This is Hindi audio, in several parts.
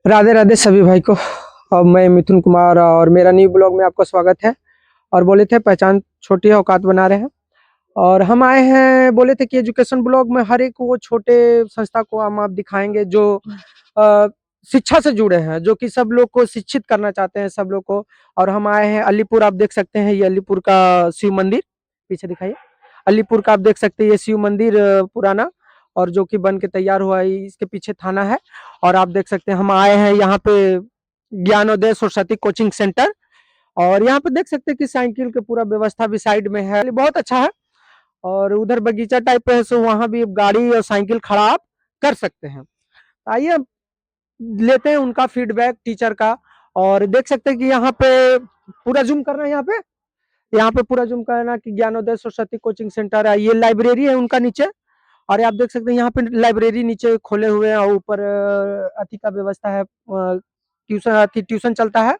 राधे राधे सभी भाई को। अब मैं मिथुन कुमार और मेरा न्यू ब्लॉग में आपका स्वागत है। और बोले थे पहचान छोटी है औकात बना रहे हैं। और हम आए हैं, बोले थे कि एजुकेशन ब्लॉग में हर एक वो छोटे संस्था को हम आप दिखाएंगे जो अ, शिक्षा से जुड़े हैं, जो कि सब लोग को शिक्षित करना चाहते हैं सब लोग को। और हम आए हैं अलीपुर, आप देख सकते हैं ये अलीपुर का शिव मंदिर, पीछे दिखाइए। अलीपुर का आप देख सकते हैं ये शिव मंदिर पुराना, और जो कि बन के तैयार हुआ है, इसके पीछे थाना है। और आप देख सकते हैं हम आए हैं यहाँ पे ज्ञानोदय सरस्वती कोचिंग सेंटर। और यहाँ पे देख सकते हैं कि साइकिल की पूरा व्यवस्था भी साइड में है, बहुत अच्छा है। और उधर बगीचा टाइप है, सो वहाँ भी गाड़ी और साइकिल खड़ा आप कर सकते हैं। आइए अब लेते हैं उनका फीडबैक टीचर का। और देख सकते हैं कि यहाँ पे पूरा जूम करना है, यहाँ पे पूरा जूम करना कि ज्ञानोदय सरस्वती कोचिंग सेंटर है, ये लाइब्रेरी है उनका नीचे। और आप देख सकते हैं यहाँ पे लाइब्रेरी नीचे खोले हुए हैं, और ऊपर अति का व्यवस्था है, ट्यूशन चलता है।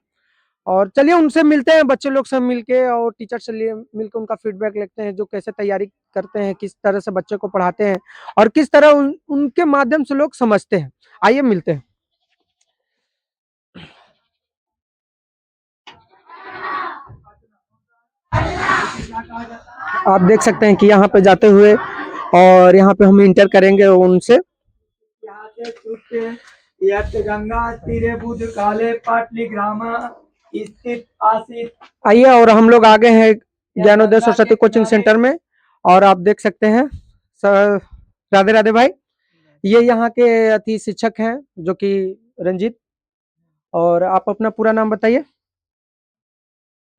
और चलिए उनसे मिलते हैं, बच्चे लोग से मिलके और टीचर से मिलकर उनका फीडबैक लेते हैं, जो कैसे तैयारी करते हैं, किस तरह से बच्चे को पढ़ाते हैं, और किस तरह उनके माध्यम से लोग समझते हैं। आइए मिलते हैं। आप देख सकते हैं कि यहाँ पे जाते हुए, और यहाँ पे हम इंटर करेंगे उनसे। गंगा तीरे बुध काले पाटली ग्राम स्थित आसित। आइए, और हम लोग आगे हैं ज्ञानोदय सरस्वती कोचिंग सेंटर में। और आप देख सकते हैं सर, राधे राधे भाई, ये यहाँ के अति शिक्षक हैं जो कि रंजीत। और आप अपना पूरा नाम बताइए।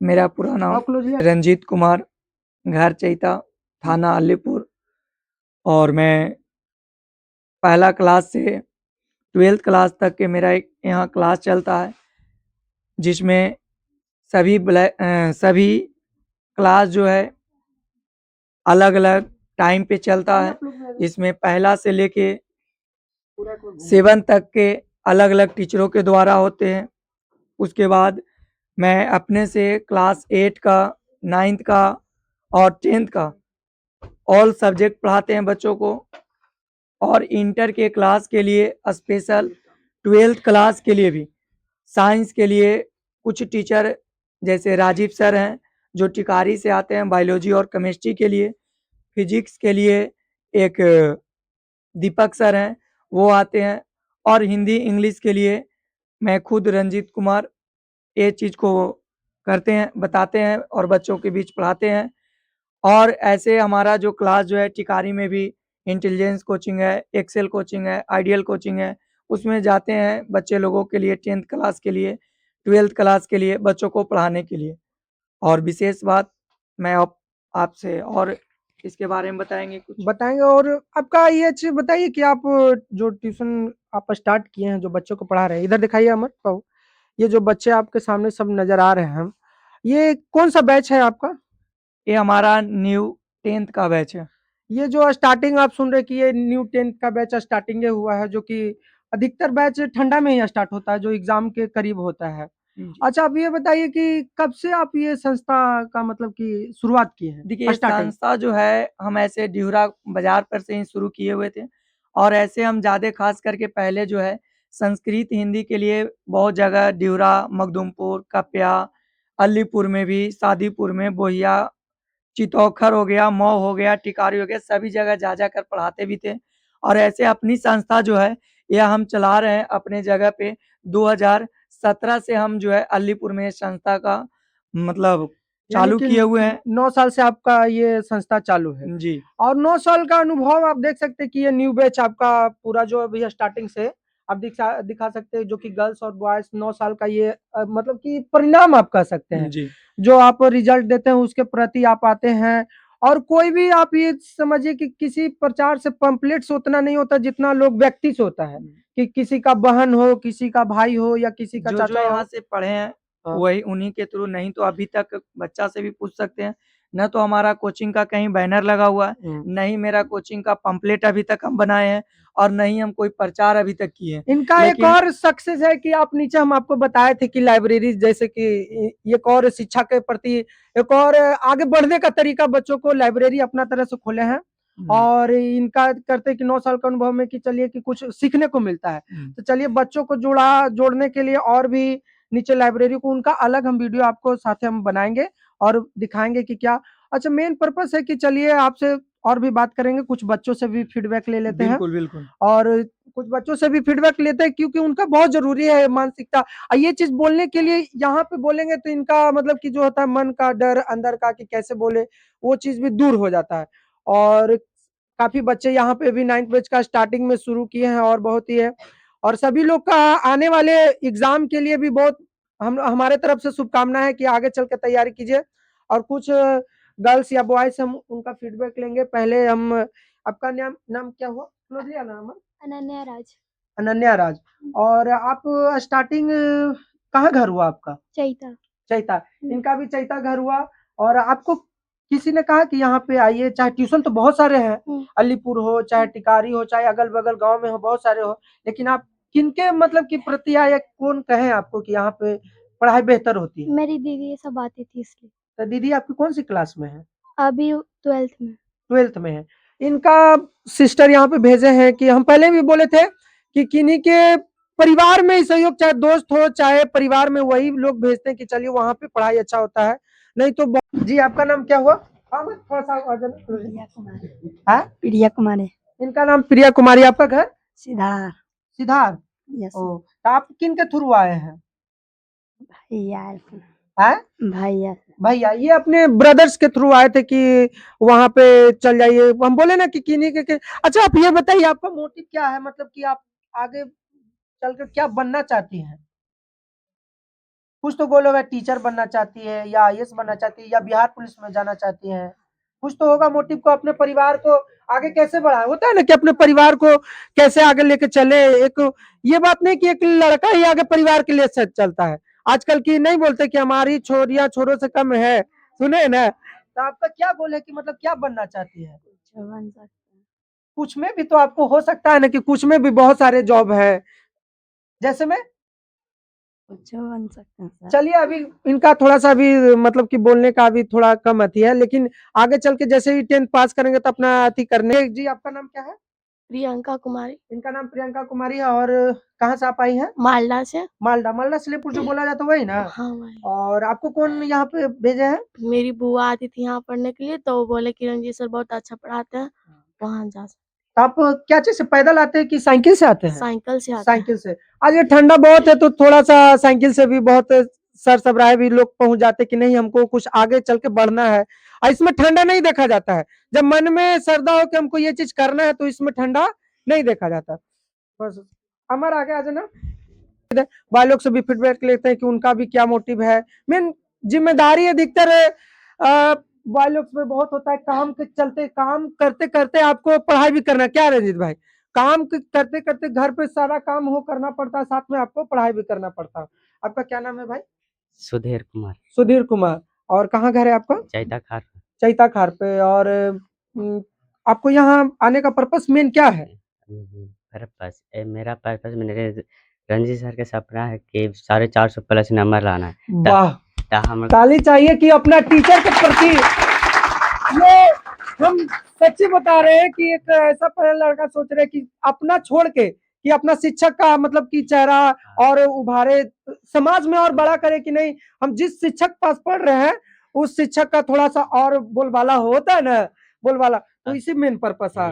मेरा पूरा नाम रंजीत कुमार, घर चैता, थाना अलीपुर। और मैं पहला क्लास से 12th क्लास तक के मेरा एक यहाँ क्लास चलता है, जिसमें सभी क्लास जो है अलग अलग टाइम पे चलता है। इसमें पहला से लेके 7 तक के अलग अलग टीचरों के द्वारा होते हैं। उसके बाद मैं अपने से क्लास 8 का, 9th का और 10th का ऑल सब्जेक्ट पढ़ाते हैं बच्चों को। और इंटर के क्लास के लिए स्पेशल 12th क्लास के लिए भी साइंस के लिए कुछ टीचर जैसे राजीव सर हैं जो टिकारी से आते हैं बायोलॉजी और केमिस्ट्री के लिए। फिजिक्स के लिए एक दीपक सर हैं, वो आते हैं। और हिंदी इंग्लिश के लिए मैं खुद रंजीत कुमार ये चीज़ को करते हैं, बताते हैं और बच्चों के बीच पढ़ाते हैं। और ऐसे हमारा जो क्लास जो है टिकारी में भी इंटेलिजेंस कोचिंग है, एक्सेल कोचिंग है, आइडियल कोचिंग है, उसमें जाते हैं बच्चे लोगों के लिए 10th क्लास के लिए, 12th क्लास के लिए बच्चों को पढ़ाने के लिए। और विशेष बात मैं आपसे और इसके बारे में बताएंगे कुछ बताएंगे। और आपका ये चीज बताइए कि आप जो ट्यूशन आप स्टार्ट किए हैं, जो बच्चों को पढ़ा रहे हैं, इधर दिखाइए अमर बाबू। ये जो बच्चे आपके सामने सब नजर आ रहे हैं, ये कौन सा बैच है आपका? ये हमारा न्यू 10th का बैच है। ये जो स्टार्टिंग आप सुन रहे कि ये न्यू 10th का बैच स्टार्टिंग हुआ है, जो कि अधिकतर बैच ठंडा में ही स्टार्ट होता है, जो एग्जाम के करीब होता है। अच्छा, आप ये बताइए कि कब से आप ये संस्था का मतलब कि शुरुआत की है? देखिए स्टार्टिंग संस्था जो है हम ऐसे डिहुरा बाजार पर से ही शुरू किए हुए थे। और ऐसे हम ज़्यादा खास करके पहले जो है संस्कृत हिंदी के लिए बहुत जगह डिहुरा, मखदूमपुर, कप्या, अलीपुर में भी, शादीपुर में, बोहिया, चितौखर हो गया, मऊ हो गया, टिकारी हो गया, सभी जगह जा जाकर पढ़ाते भी थे। और ऐसे अपनी संस्था जो है यह हम चला रहे हैं अपने जगह पे। 2017 से हम जो है अलीपुर में संस्था का मतलब चालू किए हुए हैं। 9 साल से आपका ये संस्था चालू है जी। और 9 साल का अनुभव आप देख सकते हैं कि ये न्यू बैच आपका पूरा जो अभी स्टार्टिंग से आप दिखा सकते हैं, जो कि गर्ल्स और बॉयज 9 साल का ये मतलब कि परिणाम आप कह सकते हैं। जी। जो आप रिजल्ट देते हैं उसके प्रति आप आते हैं। और कोई भी आप ये समझिए कि किसी प्रचार से पंपलेट से उतना नहीं होता जितना लोग व्यक्ति से होता है, कि किसी का बहन हो, किसी का भाई हो, या किसी का जो चाचा यहाँ हो। से पढ़े हैं हाँ। वही उन्हीं के थ्रू, नहीं तो अभी तक बच्चा से भी पूछ सकते हैं। न तो हमारा कोचिंग का कहीं बैनर लगा हुआ है, नहीं मेरा कोचिंग का पंपलेट अभी तक हम बनाए हैं, और नहीं हम कोई प्रचार अभी तक किए हैं। इनका एक और सक्सेस है कि आप नीचे हम आपको बताए थे कि लाइब्रेरी जैसे कि एक और शिक्षा के प्रति एक और आगे बढ़ने का तरीका, बच्चों को लाइब्रेरी अपना तरह से खोले हैं। और इनका करते कि 9 साल का अनुभव में कि चलिए कि कुछ सीखने को मिलता है। तो चलिए बच्चों को जोड़ने के लिए और भी नीचे लाइब्रेरी को उनका अलग हम वीडियो आपको साथ ही हम बनाएंगे और दिखाएंगे कि क्या अच्छा मेन पर्पस है कि चलिए आपसे और भी बात करेंगे, कुछ बच्चों से भी फीडबैक ले लेते हैं बिल्कुल बिल्कुल और कुछ बच्चों से भी फीडबैक लेते हैं क्योंकि उनका बहुत जरूरी है मानसिकता। ये चीज बोलने के लिए यहाँ पे बोलेंगे तो इनका मतलब कि जो होता है मन का डर अंदर का कि कैसे बोले वो चीज भी दूर हो जाता है। और काफी बच्चे यहाँ पे भी 9th बैच का स्टार्टिंग में शुरू किए हैं और बहुत ही है और सभी लोग का आने वाले एग्जाम के लिए भी बहुत हम हमारे तरफ से शुभकामनाएं है कि आगे चल के तैयारी कीजिए। और कुछ गर्ल्स या बॉयज हम उनका फीडबैक लेंगे। पहले हम आपका नाम नाम क्या हुआ? क्लोजिया नाम है? अनन्या राज। अनन्या राज। और आप स्टार्टिंग कहाँ घर हुआ आपका? चैता। चैता। इनका भी चैता घर हुआ। और आपको किसी ने कहा कि यहाँ पे आइए, चाहे ट्यूशन तो बहुत सारे हैं, अलीपुर हो चाहे टिकारी हो चाहे अगल बगल गांव में हो बहुत सारे हो, लेकिन आप किनके मतलब की प्रति आए, कौन कहे आपको कि यहाँ पे पढ़ाई बेहतर होती है? मेरी दीदी ये सब आती थी इसलिए। तो दीदी आपकी कौन सी क्लास में है? अभी 12th में। 12th में है। इनका सिस्टर यहाँ पे भेजे हैं कि हम पहले भी बोले थे कि किन्हीं के परिवार में ही सहयोग, चाहे दोस्त हो चाहे परिवार में, वही लोग भेजते हैं कि चलिए वहां पे पढ़ाई अच्छा होता है। नहीं तो जी आपका नाम क्या हुआ? थोड़ा सा प्रिया कुमारी। हाँ? प्रिया कुमारी। इनका नाम प्रिया कुमारी। आपका घर? सिद्धार्थ। सिद्धार्थ। यस। ओ, तो आप किन के थ्रू आए हैं? भैया। हैं? भैया। भैया। ये अपने ब्रदर्स के थ्रू आए थे कि वहां पे चल जाइए, हम बोले ना कि किन्हीं के अच्छा आप ये बताइए आपका मोटिव क्या है, मतलब कि आप आगे चलकर क्या बनना चाहती हैं? कुछ तो बोलोगे टीचर बनना चाहती है या आईएएस बनना चाहती है या बिहार पुलिस में जाना चाहती है, कुछ तो होगा मोटिव को अपने परिवार को आगे कैसे बढ़ाए, होता है ना कि अपने परिवार को कैसे आगे लेके चले। एक ये बात नहीं कि एक लड़का ही आगे परिवार के लिए चलता है, आजकल की नहीं बोलते कि हमारी छोरियां छोरों से कम है, सुने ना। तो आपका क्या गोल है कि मतलब क्या बनना चाहती है? कुछ में भी तो आपको हो सकता है ना कि कुछ में भी बहुत सारे जॉब है, जैसे में कुछ बन सकते हैं सर। चलिए अभी इनका थोड़ा सा भी मतलब कि बोलने का भी थोड़ा कम अति है, लेकिन आगे चल के जैसे ही 10th पास करेंगे तो अपना अति करने। जी आपका नाम क्या है? प्रियंका कुमारी। इनका नाम प्रियंका कुमारी है। और कहाँ से आप आई हैं? मालदा से। मालदा। मालदा स्लेपुर जो बोला जाता है वही ना? हाँ वही। और आपको कौन यहाँ पे भेजे हैं? मेरी बुआ आती थी यहाँ पढ़ने के लिए तो वो बोले कि रंजीत सर बहुत अच्छा पढ़ाते हैं, वहाँ जा सकते। तो आप क्या चीज से पैदल आते हैं कि साइकिल से आते हैं? साइकिल से आते हैं। साइकिल से। आज ये ठंडा बहुत है तो थोड़ा सा साइकिल से भी बहुत सर सबराहे भी लोग पहुंच जाते कि नहीं हमको कुछ आगे चल के बढ़ना है। और इसमें ठंडा नहीं देखा जाता है, जब मन में श्रद्धा हो कि हमको ये चीज करना है तो इसमें ठंडा नहीं देखा जाता। बस अमर आगे आ जाना। भाई लोग से भी फीडबैक लेते हैं कि उनका भी क्या मोटिव है। मेन जिम्मेदारी अधिकतर भाई लोग में बहुत होता है, काम के चलते काम करते करते आपको पढ़ाई भी करना, क्या रंजीत भाई, काम करते करते घर पे सारा काम हो करना पड़ता है, साथ में आपको पढ़ाई भी करना पड़ता है। आपका क्या नाम है भाई? सुधीर कुमार। सुधीर कुमार। और कहाँ घर है आपका? चैता खार। चैता खार पे। और आपको यहाँ आने का पर्पस मेन क्या है? मेरा पर्पस मेरे रंजीत सर के सपना है कि 450 प्लस नंबर लाना है। वाह, हम ताली चाहिए कि अपना टीचर के प्रति। ये हम सच्ची बता रहे हैं कि एक ऐसा पहला लड़का सोच रहे कि अपना छोड़ के कि अपना शिक्षक का मतलब कि चेहरा और उभारे, समाज में और बड़ा करे कि नहीं हम जिस शिक्षक पास पढ़ रहे हैं उस शिक्षक का थोड़ा सा और बोलबाला होता है ना, बोलबाला, तो इसी मेन पर्पस है।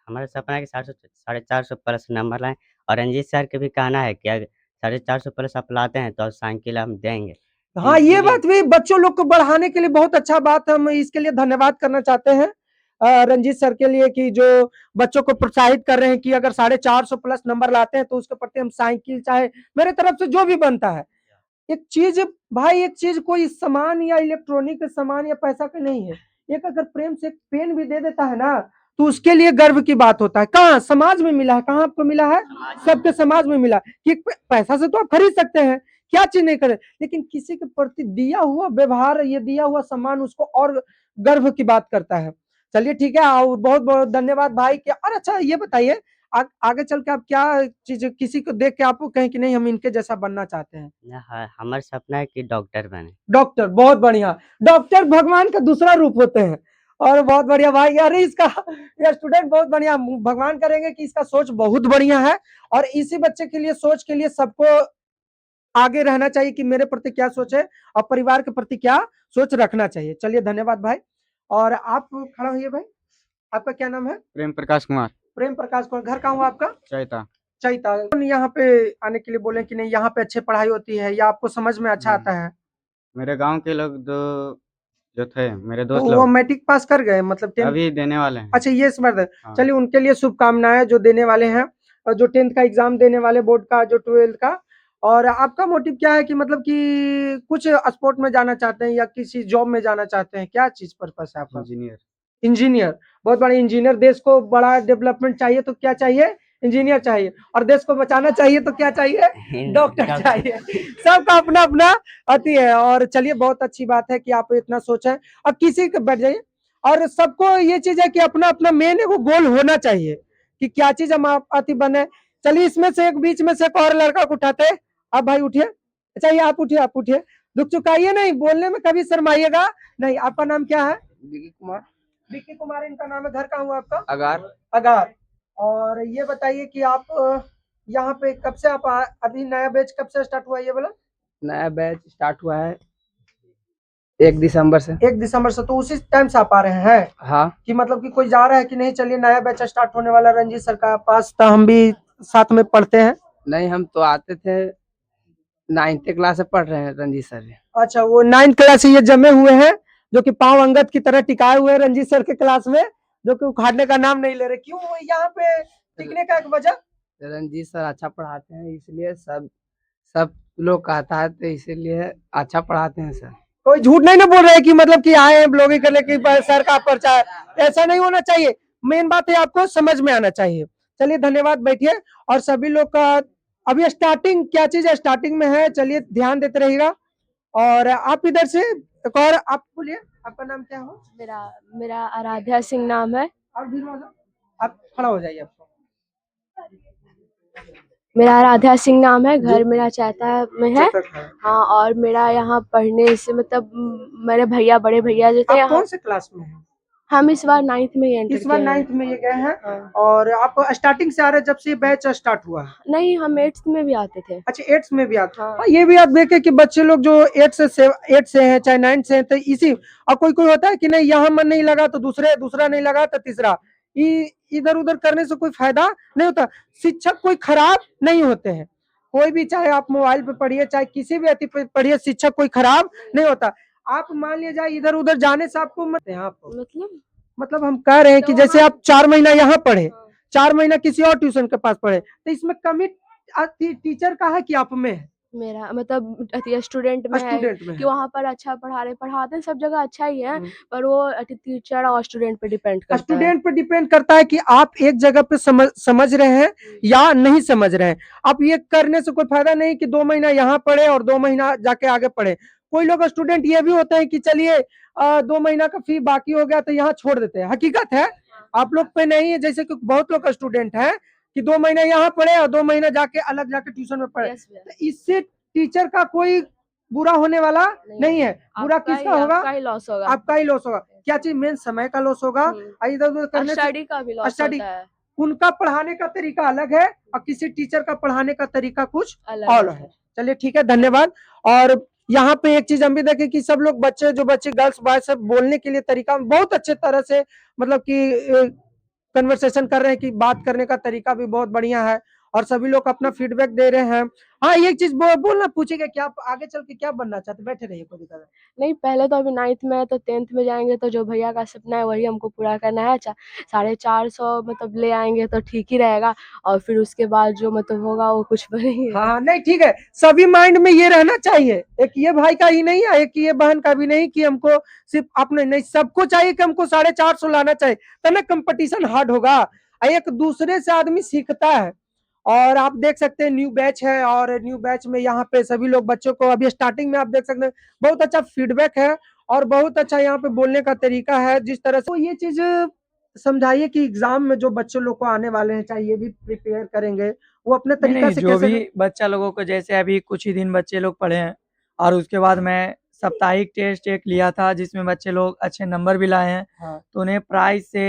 हमारा सपना है कि 450 प्लस नंबर लाएं। और रंजीत सर के भी कहना है कि अगर 450 प्लस आप लाते हैं तो साइकिल हम देंगे। हाँ ये बात भी बच्चों लोग को बढ़ाने के लिए बहुत अच्छा बात, हम इसके लिए धन्यवाद करना चाहते हैं रंजीत सर के लिए कि जो बच्चों को प्रोत्साहित कर रहे हैं कि अगर 450 प्लस नंबर लाते हैं तो उसके प्रति हम साइकिल चाहे मेरे तरफ से जो भी बनता है। एक चीज भाई, एक चीज कोई सामान या इलेक्ट्रॉनिक सामान या पैसा का नहीं है, एक अगर प्रेम से पेन भी दे देता है ना तो उसके लिए गर्व की बात होता है। कहाँ समाज में मिला है, कहाँ आपको मिला है? सबके समाज में मिला कि पैसा से तो आप खरीद सकते हैं, क्या चीज नहीं करे, लेकिन किसी के प्रति दिया हुआ व्यवहार, ये दिया हुआ सम्मान उसको और गर्व की बात करता है। चलिए ठीक है, और बहुत बहुत धन्यवाद भाई के। और अच्छा ये बताइए आगे चल के आप क्या चीज किसी को देख के आपको कहें कि नहीं हम इनके जैसा बनना चाहते हैं? हमारा सपना है कि डॉक्टर बने। डॉक्टर, बहुत बढ़िया। डॉक्टर भगवान का दूसरा रूप होते हैं और बहुत बढ़िया भाई, अरे इसका ये स्टूडेंट बहुत बढ़िया, भगवान करेंगे कि इसका सोच बहुत बढ़िया है और इसी बच्चे के लिए सोच के लिए सबको आगे रहना चाहिए कि मेरे प्रति क्या सोच है और परिवार के प्रति क्या सोच रखना चाहिए। चलिए धन्यवाद भाई। और आप खड़ा होइए भाई, आपका क्या नाम है? प्रेम प्रकाश कुमार। प्रेम प्रकाश कौन, घर कहाँ हुआ आपका? चैता। चैता। यहाँ पे आने के लिए बोले कि नहीं यहाँ पे अच्छे पढ़ाई होती है या आपको समझ में अच्छा आता है? मेरे गांव के लोग जो थे मेरे तो दोस्त वो लोग मैट्रिक पास कर गए मतलब 10th? अभी देने वाले हैं। अच्छा ये इस बार हाँ। चलिए उनके लिए शुभकामनाएं जो देने वाले हैं और जो 10th का एग्जाम देने वाले, बोर्ड का, जो 12th का। और आपका मोटिव क्या है कि मतलब कि कुछ स्पोर्ट में जाना चाहते हैं या किसी जॉब में जाना चाहते हैं, क्या चीज पर्पस है आपका? इंजीनियर। इंजीनियर, बहुत बड़ा इंजीनियर। देश को बड़ा डेवलपमेंट चाहिए तो क्या चाहिए? इंजीनियर चाहिए। और देश को बचाना चाहिए तो क्या चाहिए? डॉक्टर चाहिए। सबका अपना अपना अति है। और चलिए बहुत अच्छी बात है कि आप इतना सोचें। अब किसी के बैठ जाइए, और सबको ये चीज है कि अपना अपना मेन एगो गोल होना चाहिए कि क्या चीज हम अति बने। चलिए इसमें से एक बीच में से एक और लड़का को उठाते हैं। आप भाई उठिए। अच्छा ये आप उठिए, आप उठिए, दुख चुकाइए नहीं, बोलने में कभी शर्माइएगा नहीं। आपका नाम क्या है? विकी कुमार। विक्की कुमार इनका नाम है। घर कहाँ हुआ आपका? अगार। अगार। और ये बताइए कि आप यहाँ पे कब से आप अभी नया बैच कब से स्टार्ट हुआ है ये बोला? नया बैच स्टार्ट हुआ है 1 दिसंबर से। 1 दिसंबर से, तो उसी टाइम से आप आ रहे हैं? हाँ। कि मतलब कि कोई जा रहा है कि नहीं? चलिए नया बैच स्टार्ट होने वाला, रंजीत सर का पास था, हम भी साथ में पढ़ते हैं। नहीं हम तो आते थे, 9th क्लास से पढ़ रहे हैं रंजीत सर। अच्छा वो 9th क्लास से ये जमे हुए हैं जो कि पांव अंगद की तरह टिकाए हुए हैं रंजीत सर के क्लास में, जो कि उखाड़ने का नाम नहीं ले रहे। क्यों यहाँ पे टिकने का एक वजह? रंजीत सर अच्छा पढ़ाते हैं इसलिए सब सब लोग कहता है, तो इसीलिए अच्छा पढ़ाते हैं सर। कोई झूठ नहीं ना बोल रहे कि मतलब कि आए हैं ब्लॉगिंग करने की सर का पर्चा है, ऐसा नहीं होना चाहिए। मेन बात है आपको समझ में आना चाहिए। चलिए धन्यवाद, बैठिए। और सभी लोग का अभी स्टार्टिंग क्या चीज है, स्टार्टिंग में है, चलिए ध्यान देते रहिएगा। और आप इधर से एक और आप बोलिए, आपका नाम क्या हो? मेरा मेरा आराध्या सिंह नाम है। और भी आप खड़ा हो जाइए। आपको मेरा आराध्या सिंह नाम है, घर मेरा चैता में है। हाँ, और मेरा यहाँ पढ़ने से मतलब मेरे भैया, बड़े भैया जो थे आप यहाँ। कौन से क्लास में हैं? हम इस बार 9th में एंटर इस बार किए हैं। 9th में ये गए हैं। हाँ। और आप स्टार्टिंग से आ रहे हैं जब से ये बैच स्टार्ट हुआ है? नहीं, हम 8th में भी आते थे। अच्छा 8th में भी आते? हाँ। हाँ, ये भी आप देखें कि बच्चे लोग जो 8 से हैं चाहे 9 से हैं, तो इसी और कोई होता है कि नहीं यहाँ मन नहीं लगा तो दूसरा नहीं लगा तो तीसरा, इधर उधर करने से कोई फायदा नहीं होता। शिक्षक कोई खराब नहीं होते हैं, कोई भी, चाहे आप मोबाइल पे पढ़िए चाहे किसी भी अति पे पढ़िए, शिक्षक कोई खराब नहीं होता। आप मान लिया जाए इधर उधर जाने से आपको मतलब हम कह रहे हैं कि जैसे आप 4 महीना यहाँ पढ़े, 4 महीना किसी और ट्यूशन के पास पढ़े, तो इसमें कमी टीचर का है कि आप में है? मेरा मतलब स्टूडेंट में है स्टूडेंट में कि है। वहाँ पर अच्छा पढ़ाते हैं, सब जगह अच्छा ही है, पर वो टीचर और स्टूडेंट पे डिपेंड करता है। स्टूडेंट पे डिपेंड करता है कि आप एक जगह पे समझ रहे हैं या नहीं समझ रहे हैं। आप ये करने से कोई फायदा नहीं कि 2 महीना यहाँ पढ़े और 2 महीना जाके आगे पढ़े। कोई लोग स्टूडेंट ये भी होते हैं कि चलिए 2 महीना का फी बाकी हो गया तो यहाँ छोड़ देते हैं। हकीकत है, आप लोग पे नहीं है, जैसे कि बहुत लोग स्टूडेंट हैं कि 2 महीना यहाँ पढ़े और 2 महीना जाके अलग जाके ट्यूशन में पढ़े। तो इससे टीचर का कोई बुरा होने वाला नहीं है। बुरा किसका होगा? आपका ही लॉस होगा। आपका ही लॉस होगा। क्या चीज? मेन समय का लॉस होगा, इधर उधर करने से। स्टडी का भी लॉस होता है। उनका पढ़ाने का तरीका अलग है और किसी टीचर का पढ़ाने का तरीका कुछ और है। चलिए ठीक है, धन्यवाद। और यहाँ पे एक चीज हम भी देखें कि सब लोग बच्चे गर्ल्स बॉय सब बोलने के लिए तरीका बहुत अच्छे तरह से मतलब कि कन्वर्सेशन कर रहे हैं कि बात करने का तरीका भी बहुत बढ़िया है और सभी लोग अपना फीडबैक दे रहे हैं। हाँ एक चीज बोलना पूछेगा कि आप आगे चल के क्या बनना चाहते? बैठे रहिए, कोई दिक्कत नहीं, पहले तो अभी 9th में है तो 10th में जाएंगे तो जो भैया का सपना है वही हमको पूरा करना है। 450 मतलब ले आएंगे तो ठीक ही रहेगा, और फिर उसके बाद जो मतलब होगा वो कुछ बनेंगे। हाँ नहीं ठीक है, सभी माइंड में ये रहना चाहिए। एक ये भाई का ही नहीं है, एक ये बहन का भी नहीं कि हमको सिर्फ अपने नहीं, सबको चाहिए कि हमको 450 लाना चाहिए, तब ना कंपटीशन हार्ड होगा। एक दूसरे से आदमी सीखता है। और आप देख सकते हैं न्यू बैच है और न्यू बैच में यहाँ पे सभी लोग बच्चों को अभी स्टार्टिंग में आप देख सकते हैं बहुत अच्छा फीडबैक है और बहुत अच्छा यहाँ पे बोलने का तरीका है। जिस तरह से तो ये चीज समझाइए कि एग्जाम में जो बच्चों लोग को आने वाले हैं, चाहे ये भी प्रिपेयर करेंगे, वो अपने तरीका से जो कैसे भी बच्चा लोगों को, जैसे अभी कुछ ही दिन बच्चे लोग पढ़े हैं और उसके बाद मैं साप्ताहिक टेस्ट एक लिया था जिसमें बच्चे लोग अच्छे नंबर भी लाए हैं। हाँ। तो उन्हें प्राइज से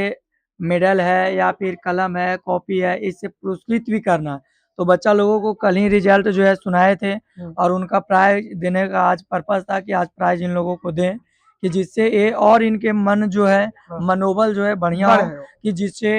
मेडल है या फिर कलम है, कॉपी है, इससे पुरस्कृत भी करना है। तो बच्चा लोगों को कल ही रिजल्ट जो है सुनाए थे और उनका प्राइज देने का आज पर्पस था कि आज प्राइज इन लोगों को दें कि जिससे ये और इनके मन जो है हाँ। मनोबल जो है बढ़िया हो बढ़े हो। कि जिससे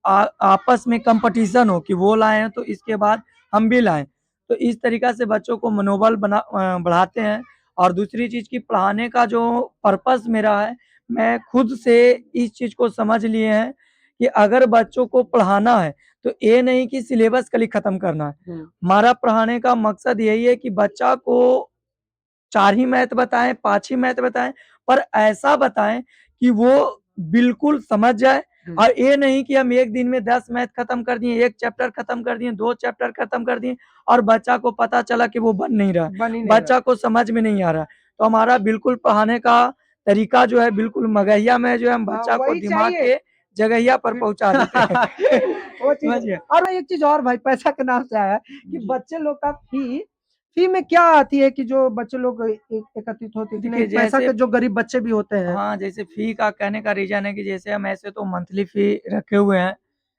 आपस में कंपटीशन हो कि वो लाए हैं तो इसके बाद हम भी लाएं। तो इस तरीका से बच्चों को मनोबल बढ़ाते हैं। और दूसरी चीज़ की पढ़ाने का जो पर्पस मेरा है, मैं खुद से इस चीज़ को समझ लिए हैं कि अगर बच्चों को पढ़ाना है तो ये नहीं कि सिलेबस खाली खत्म करना है। हमारा पढ़ाने का मकसद यही है कि बच्चा को 4 ही मैथ बताएँ, 5 ही मैथ बताएँ, पर ऐसा बताएँ कि वो बिल्कुल समझ जाए। और ये नहीं कि हम 1 दिन में 10 मैथ खत्म कर दिए, 1 चैप्टर खत्म कर दिए, 2 चैप्टर खत्म कर दिए और बच्चा को पता चला कि वो बन नहीं रहा, बन ही नहीं बच्चा को समझ में नहीं आ रहा। तो हमारा बिल्कुल पढ़ाने का तरीका जो है बिल्कुल मगहिया में जो है हम हाँ, बच्चा को वही दिमाग चाहिए। के जगहिया पर पहुँचा देते हैं। वो चीज़ समझिए? और एक चीज़ और भाई पैसा के नाम से आया है कि जी। बच्चे लोग का फी में क्या आती है कि जो बच्चे लोग एकत्रित होते हैं कि नहीं देखिए पैसा जैसे के जो गरीब बच्चे भी होते हैं। हाँ, जैसे फ़ी का कहने का रीज़न है कि जैसे हम ऐसे तो मंथली फ़ी रखे हुए हैं,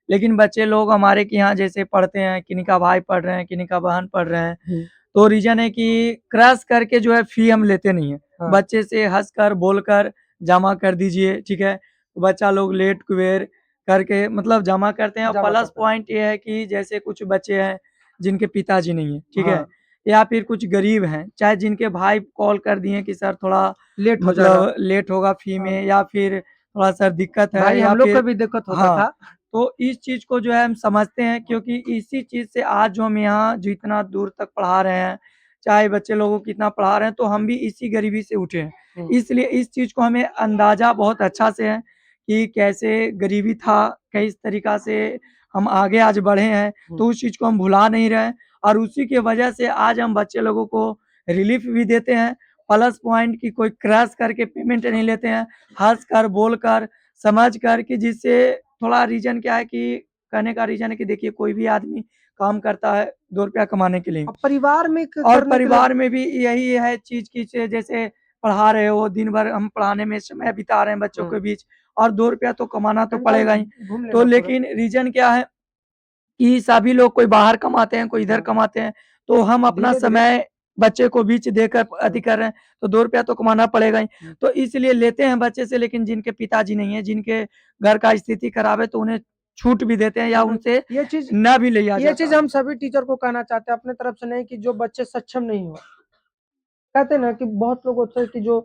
लेकिन बच्चे लोग हमारे के यहाँ जैसे पढ़ते हैं, किन्हीं का भाई पढ़ रहे हैं, किन्हीं का बहन पढ़ रहे हैं, तो रीज़न है कि क्रैश करके जो है फ़ी हम लेते नहीं हैं। हाँ। बच्चे से हँसकर, बोलकर जमा कर दीजिए, ठीक है? बच्चा लोग लेट कुबेर करके मतलब जमा करते हैं और जमा प्लस करते हैं। पॉइंट ये है कि जैसे कुछ बच्चे हैं, जिनके पिताजी नहीं हैं, ठीक है? हाँ। या फिर कुछ गरीब हैं, चाहे जिनके भाई कॉल कर दिए कि सर थोड़ा लेट हो जाएगा। मतलब लेट होगा फ़ी हाँ। में या फिर थोड़ा-सा दिक्कत है भाई या हम लोग फिर का भी दिक्कत होता हाँ, था। तो इस चीज़ को जो है हम समझते हैं क्योंकि इसी चीज़ से आज जो हम यहाँ जितना दूर तक पढ़ा रहे हैं, चाहे बच्चे लोगों को कितना पढ़ा रहे हैं, तो हम भी इसी गरीबी से उठे हैं। इसलिए इस चीज़ को हमें अंदाज़ा बहुत अच्छा से है कि कैसे गरीबी था, किस तरीक़ा से हम आगे आज बढ़े हैं, तो उस चीज़ को हम भुला नहीं रहे हैं और उसी की वजह से आज हम बच्चे लोगों को रिलीफ़ भी देते हैं, प्लस पॉइंट की कोई क्रैश करके पेमेंट नहीं लेते हैं, हँसकर, बोलकर, समझकर कि जिससे थोड़ा रीज़न क्या है कि कहने का रीज़न है कि देखिए कोई भी आदमी काम करता है 2 रुपया कमाने के लिए अब परिवार में और करने के लिए परिवार में भी यही है चीज़ कि जैसे पढ़ा रहे हो, दिन भर हम पढ़ाने में समय बिता रहे हैं बच्चों के बीच और 2 रुपया तो कमाना तो घंटा पड़ेगा ही। घूम तो लेना पूरा। लेकिन रीज़न क्या है कि सभी लोग कोई बाहर कमाते हैं, कोई इधर हाँ। कमाते हैं, तो हम अपना धीरे-धीरे समय बच्चे को बीच देकर अति कर रहे हैं, तो 2 रुपया तो कमाना पड़ेगा ही। तो इसलिए लेते हैं बच्चे से लेकिन जिनके पिताजी नहीं है, जिनके घर का स्थिति खराब है, तो उन्हें छूट भी देते हैं या उनसे ये चीज़ ना भी लिया ये जाता चीज़ है। हम सभी टीचर को कहना चाहते हैं अपने तरफ से नहीं कि जो बच्चे सक्षम नहीं हो। कहते हैं ना कि बहुत लोग होते हैं कि जो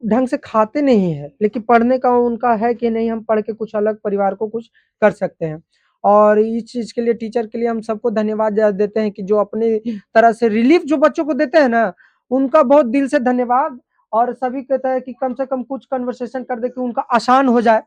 ढंग से खाते नहीं हैं, लेकिन पढ़ने का उनका है कि नहीं हम पढ़ के कुछ अलग परिवार को कुछ कर सकते हैं। और इस चीज़ के लिए टीचर के लिए हम सबको धन्यवाद देते हैं कि जो अपनी तरह से रिलीफ़ जो बच्चों को देते हैं ना, उनका बहुत दिल से धन्यवाद और सभी कहते हैं कि कम से कम कुछ कन्वर्सेशन कर दें कि उनका आसान हो जाए।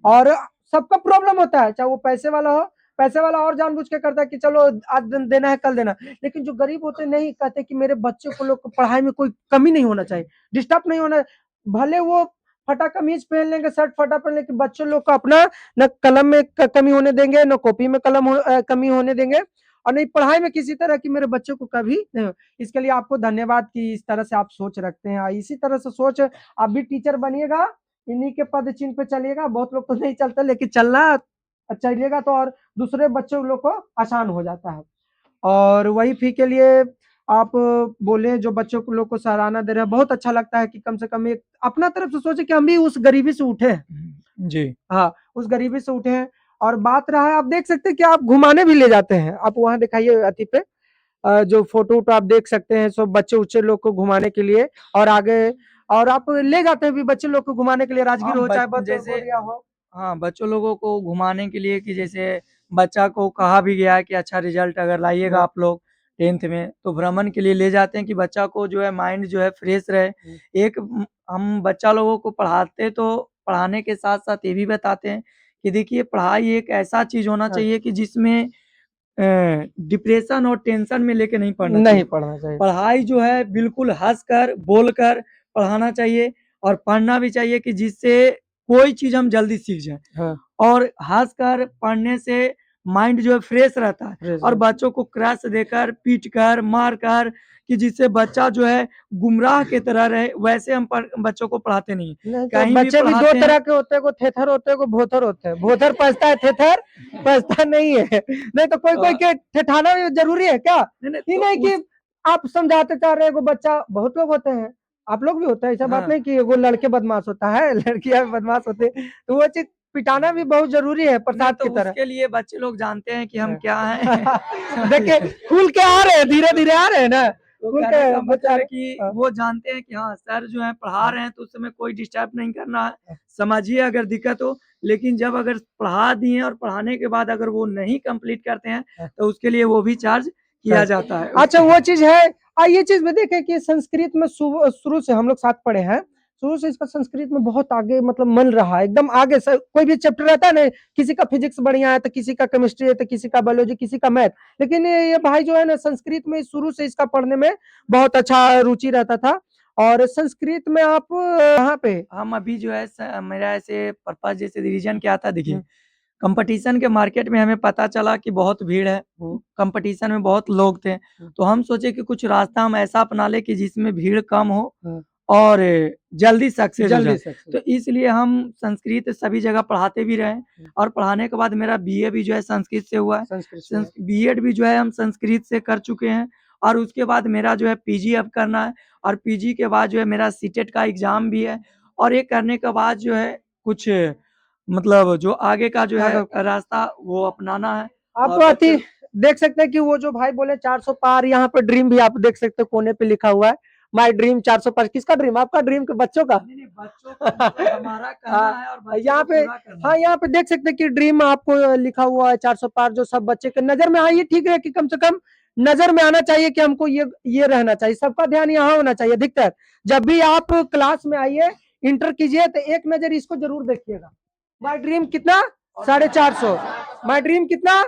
और सबका प्रॉब्लम होता है, चाहे वो पैसे वाला हो, पैसे वाला और जानबूझ के करता है कि चलो आज देना है, कल देना। लेकिन जो गरीब होते हैं नहीं कहते कि मेरे बच्चे को लोग को पढ़ाई में कोई कमी नहीं होना चाहिए, डिस्टर्ब नहीं होना भले वो फटा कमीज पहन लेंगे, शर्ट फटा पहन लेंगे, बच्चों लोग को अपना न कलम में कमी होने देंगे, न कॉपी में कमी होने देंगे और नहीं पढ़ाई में किसी तरह की मेरे बच्चों को कभी नहीं हो। इसके लिए आपको धन्यवाद कि इस तरह से आप सोच रखते हैं। इसी तरह से सोच आप भी टीचर बनिएगा, इन्हीं के पद चिन्ह पे चलिएगा। बहुत लोग तो नहीं चलते लेकिन चलिएगा तो और दूसरे बच्चों लोग को आसान हो जाता है। और वही फ़ी के लिए आप बोले जो बच्चों को लोग को सराहना दे रहे हैं, बहुत अच्छा लगता है कि कम से कम एक अपना तरफ से सोचे कि हम भी उस गरीबी से उठे हैं। जी। हाँ, उस गरीबी से उठे हैं और बात रहा है आप देख सकते हैं कि आप घुमाने भी ले जाते हैं। आप वहाँ दिखाइए अति पे जो फ़ोटो-वोटो आप देख सकते हैं सब बच्चे-उच्चे लोग को घुमाने के लिए और आगे और आप ले जाते हैं भी बच्चे लोग को घुमाने के लिए राजगीर हाँ, हो चाहे जैसे बलिया हो। हाँ, बच्चों लोगों को घुमाने के लिए कि जैसे बच्चा को कहा भी गया है कि अच्छा रिज़ल्ट अगर लाइएगा हाँ। आप लोग 10th में, तो भ्रमण के लिए ले जाते हैं कि बच्चा को जो है माइंड जो है फ्रेश रहे। एक हम बच्चा लोगों को पढ़ाते तो पढ़ाने के साथ-साथ ये भी बताते हैं कि देखिए पढ़ाई एक ऐसा चीज़ होना हाँ, चाहिए कि जिसमें डिप्रेशन और टेंशन में लेके नहीं पढ़ना नहीं चाहिए। पढ़ना चाहिए। पढ़ाई जो है बिल्कुल हँसकर, बोलकर पढ़ाना चाहिए और पढ़ना भी चाहिए कि जिससे कोई चीज़ हम जल्दी सीख जाएँ। हाँ। और हँसकर पढ़ने से माइंड जो है फ्रेश रहता है। और बच्चों को क्रैश देकर, पीट कर, मार कर, कि जिससे बच्चा जो है गुमराह की तरह रहे, वैसे हम बच्चों को पढ़ाते नहीं हैं। नहीं तो कहीं भी बच्चे भी दो पढ़ाते तरह हैं। के होते हैं, को थेथर होते हैं, को भोथर होते हैं। भोथर पछता है, थेथर पछता नहीं है। नहीं तो कोई कोई के ठेठाना जरूरी है क्या? नहीं, ये तो नहीं कि आप समझाते चाह रहे हैं, को बच्चा बहुत लोग होते हैं, आप लोग भी होते हैं, ऐसा बात हाँ। नहीं कि वो लड़के बदमाश होता है, लड़कियां भी बदमाश होते हैं, तो वो चीज पिटाना भी बहुत जरूरी है नहीं प्रसाद तो की तरह। उसके लिए बच्चे लोग जानते हैं कि हम हाँ। क्या हैं। देखिए खुल के आ रहे हैं, धीरे धीरे आ रहे हैं ना, तो खुल कहने के का बच्चा। मतलब है कि हाँ। वो जानते हैं कि हाँ सर जो है पढ़ा रहे हैं, तो उस समय कोई डिस्टर्ब नहीं करना है, हाँ। समझिए अगर दिक्कत हो। लेकिन जब अगर पढ़ा दिए और पढ़ाने के बाद अगर वो नहीं कंप्लीट करते हैं, हाँ। तो उसके लिए वो भी चार्ज किया जाता है। अच्छा वो चीज है। ये चीज भी देखे कि संस्कृत में शुरू से हम लोग साथ पढ़े हैं, शुरू से इसका संस्कृत में बहुत आगे मतलब मन रहा है, एकदम आगे से कोई भी चैप्टर रहता है ना, किसी का फिजिक्स बढ़िया है तो किसी का केमिस्ट्री है तो किसी का बायोलॉजी, किसी का मैथ, लेकिन ये भाई जो है ना संस्कृत में शुरू से इसका पढ़ने में बहुत अच्छा रुचि रहता था। और संस्कृत में आप कहाँ पे? हम अभी जो है मेरा ऐसे पर्पज जैसे रीजन क्या था, देखिए हम्म। कंपटीशन के मार्केट में हमें पता चला कि बहुत भीड़ है, कंपटीशन में बहुत लोग थे, तो हम सोचे कि कुछ रास्ता हम ऐसा अपना ले कि जिसमें भीड़ कम हो और जल्दी सक्सेस हो जल्दी जाए। तो इसलिए हम संस्कृत सभी जगह पढ़ाते भी रहे, और पढ़ाने के बाद मेरा बीए भी जो है संस्कृत से हुआ है, संस्कृत बीएड भी जो है हम संस्कृत से कर चुके हैं। और उसके बाद मेरा जो है पीजी अब करना है, और पीजी के बाद जो है मेरा सीटेट का एग्जाम भी है, और ये करने के बाद जो है कुछ मतलब जो आगे का जो है रास्ता वो अपनाना है। आप और अति बच्चे देख सकते हैं कि वो जो भाई बोले 400 पार, यहाँ पे ड्रीम भी आप देख सकते हैं, कोने पे लिखा हुआ है माय ड्रीम 400 पार। किसका ड्रीम? आपका ड्रीम के बच्चों का? नहीं, नहीं, बच्चों का मतलब हमारा कहना है और बच्चों यहाँ को पे पूरा करना हाँ, है। यहाँ पे देख सकते हैं कि ड्रीम आपको लिखा हुआ है 400 पार, जो सब बच्चे के नजर में आइए, ठीक है कि कम से कम नजर में आना चाहिए कि हमको ये रहना चाहिए, सबका ध्यान यहाँ होना चाहिए अधिकतर। जब भी आप क्लास में आइए, इंटर कीजिए, तो एक नजर इसको जरूर देखिएगा। माय ड्रीम कितना? 450। माय ड्रीम कितना?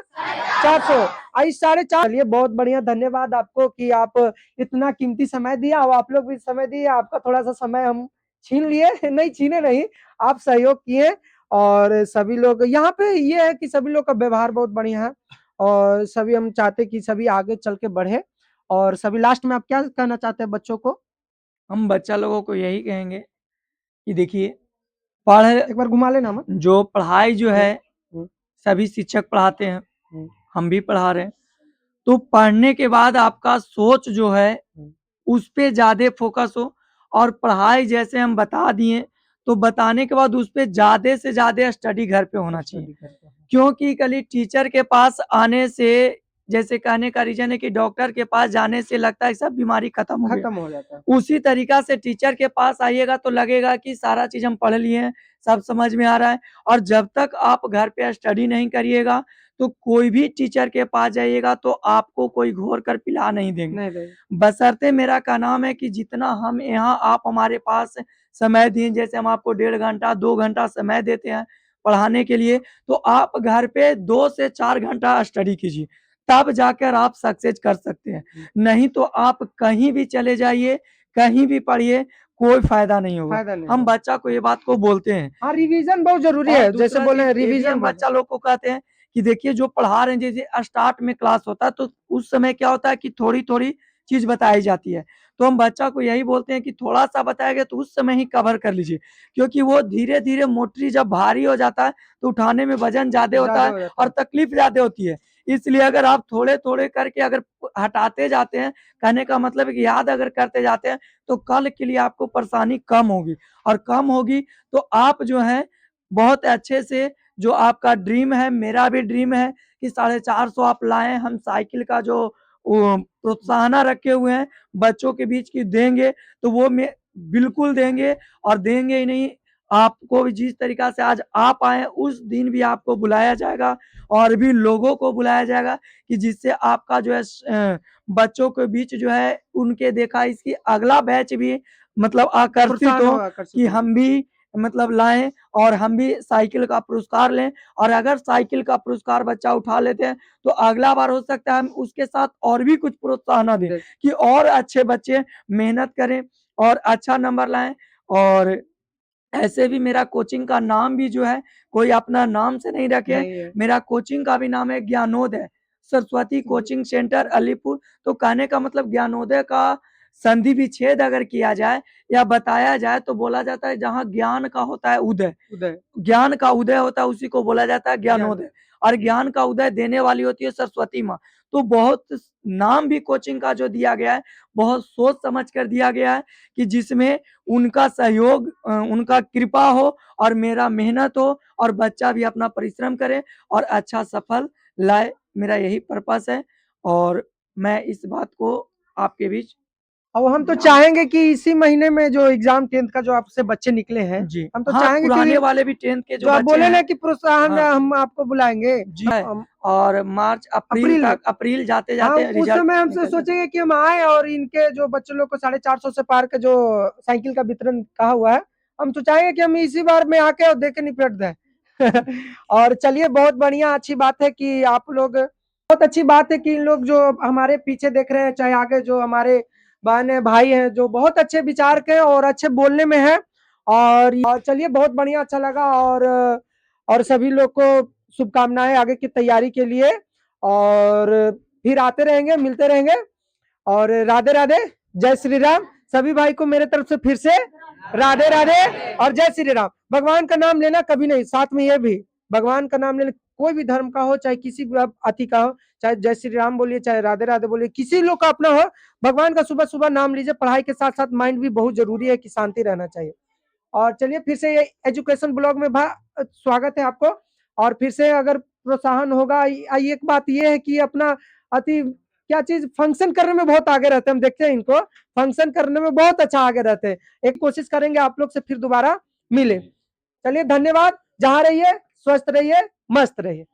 400। आई 450। चलिए बहुत बढ़िया, धन्यवाद आपको कि आप इतना कीमती समय दिया, और आप लोग भी समय दिए, आपका थोड़ा सा समय हम छीन लिए, नहीं छीने नहीं, आप सहयोग किए। और सभी लोग यहाँ पे ये है कि सभी लोग का व्यवहार बहुत बढ़िया है, और सभी हम चाहते कि सभी आगे चल के बढ़े। और सभी लास्ट में आप क्या कहना चाहते हैं बच्चों को? हम बच्चा लोगों को यही कहेंगे कि देखिए पढ़ एक बार घुमा लेना मत। जो पढ़ाई जो है हम्म। सभी शिक्षक पढ़ाते हैं, हम्म। हम भी पढ़ा रहे हैं, तो पढ़ने के बाद आपका सोच जो है उस पे ज़्यादा फोकस हो, और पढ़ाई जैसे हम बता दिए, तो बताने के बाद उस पे ज़्यादा से ज़्यादा स्टडी घर पे होना चाहिए। क्योंकि कल टीचर के पास आने से, जैसे कहने का रीज़न है कि डॉक्टर के पास जाने से लगता है सब बीमारी खत्म हो गया। खत्म हो जाता है। उसी तरीका से टीचर के पास आइएगा तो लगेगा कि सारा चीज़ हम पढ़ लिए हैं, सब समझ में आ रहा है। और जब तक आप घर पे स्टडी नहीं करिएगा, तो कोई भी टीचर के पास जाइएगा तो आपको कोई घोर कर पिला नहीं देंगे। नहीं नहीं। बशर्ते मेरा का नाम है कि जितना हम यहाँ आप हमारे पास समय दिए, जैसे हम आपको 1.5 घंटा 2 घंटा समय देते हैं पढ़ाने के लिए, तो आप घर पे 2 से 4 घंटा स्टडी कीजिए, तब जाकर आप सक्सेस कर सकते हैं। नहीं तो आप कहीं भी चले जाइए, कहीं भी पढ़िए, कोई फ़ायदा नहीं होगा। फायदा नहीं हम होगा। बच्चा को ये बात को बोलते हैं। हाँ, रिवीजन बहुत जरूरी और है, जैसे दूसरा बोले हैं चीज़ ये भी रिवीजन हम बच्चा लोग को कहते हैं कि देखिए जो पढ़ा रहे हैं, जैसे स्टार्ट में क्लास होता है, तो उस समय क्या होता है कि थोड़ी-थोड़ी चीज़ बताई जाती है। तो हम बच्चा को यही बोलते हैं कि थोड़ा-सा बताया गया तो उस समय ही कवर कर लीजिए, क्योंकि वो धीरे-धीरे मोटरी जब भारी हो जाता है, तो उठाने में वज़न ज़्यादा होता ज्यादा है हो जाता और है। तकलीफ ज़्यादा होती है। इसलिए अगर आप थोड़े-थोड़े करके अगर हटाते जाते हैं, कहने का मतलब है कि याद अगर करते जाते हैं, तो कल के लिए आपको परेशानी कम होगी, और कम होगी तो आप जो है बहुत अच्छे से, जो आपका ड्रीम है, मेरा भी ड्रीम है कि 450 आप लाएँ। हम साइकिल का जो प्रोत्साहन रखे हुए हैं बच्चों के बीच की देंगे, तो वो मैं बिल्कुल देंगे, और देंगे ही नहीं, आपको भी जिस तरीक़ा से आज आप आए हैं, उस दिन भी आपको बुलाया जाएगा, और भी लोगों को बुलाया जाएगा, कि जिससे आपका जो है बच्चों के बीच जो है उनके देखा इसकी अगला बैच भी मतलब आकर्षित प्रोत्साहन हो होगा, आकर्षित कि होगा। हम भी मतलब लाएँ और हम भी साइकिल का पुरस्कार लें। और अगर साइकिल का पुरस्कार बच्चा उठा लेते हैं, तो अगला बार हो सकता है हम उसके साथ और भी कुछ प्रोत्साहन दें, देख। कि और अच्छे बच्चे मेहनत करें और अच्छा नंबर लाएँ। और ऐसे भी मेरा कोचिंग का नाम भी जो है कोई अपना नाम से नहीं रखे, नहीं है। मेरा कोचिंग का भी नाम है ज्ञानोदय सरस्वती कोचिंग सेंटर अलीपुर। तो कहने का मतलब ज्ञानोदय का संधि विच्छेद अगर किया जाए या बताया जाए तो बोला जाता है जहाँ ज्ञान का होता है उदय, उदय ज्ञान का उदय होता है उसी को बोला जाता है ज्ञानोदय, और ज्ञान का उदय देने वाली होती है सरस्वती माँ। तो बहुत नाम भी कोचिंग का जो दिया गया है बहुत सोच समझ कर दिया गया है कि जिसमें उनका सहयोग उनका कृपा हो और मेरा मेहनत हो और बच्चा भी अपना परिश्रम करे और अच्छा सफल लाए, मेरा यही पर्पस है। और मैं इस बात को आपके बीच अब हम तो चाहेंगे कि इसी महीने में जो एग्जाम 10th का जो आपसे बच्चे निकले हैं, जी हम तो हाँ, चाहेंगे पुराने कि वाले भी 10th के जो जो आप बच्चे बोले ना हैं कि प्रोत्साहन हाँ, हम आपको बुलाएंगे जी है। और मार्च अप्रैल अप्रैल में। तक अप्रैल जाते हाँ, जाते उस रिजल्ट समय हम निकल जाता है। सोचेंगे कि हम आए और इनके जो बच्चे लोग को 450 से पार का जो साइकिल का वितरण कहा हुआ है, हम तो चाहेंगे कि हम इसी बार में आके और देके निपट दें। और चलिए, बहुत बढ़िया, अच्छी बात है कि आप लोग, बहुत अच्छी बात है कि इन लोग जो हमारे पीछे देख रहे हैं, चाहे आगे जो हमारे बहन है, भाई हैं, जो बहुत अच्छे विचार के और अच्छे बोलने में है। और चलिए, बहुत बढ़िया, अच्छा लगा। और सभी लोग को शुभकामनाएं आगे की तैयारी के लिए। और फिर आते रहेंगे, मिलते रहेंगे। और राधे राधे, जय श्री राम। सभी भाई को मेरे तरफ से फिर से राधे राधे और जय श्री राम। भगवान का नाम लेना कभी नहीं, साथ में ये भी भगवान का नाम लेना, कोई भी धर्म का हो, चाहे किसी भी अति का हो, चाहे जय श्री राम बोलिए, चाहे राधे राधे बोलिए, किसी लोग का अपना हो, भगवान का सुबह सुबह नाम लीजिए। पढ़ाई के साथ साथ माइंड भी बहुत जरूरी है कि शांति रहना चाहिए। और चलिए, फिर से ये एजुकेशन ब्लॉग में स्वागत है आपको। और फिर से अगर प्रोत्साहन होगा, एक बात ये है कि अपना अति क्या चीज फंक्शन करने में बहुत आगे रहते हैं, हम देखते हैं इनको फंक्शन करने में बहुत अच्छा आगे रहते हैं। एक कोशिश करेंगे आप लोग से फिर दोबारा मिले। चलिए, धन्यवाद। जहां रहिए, स्वस्थ रहिए, मस्त रहिए।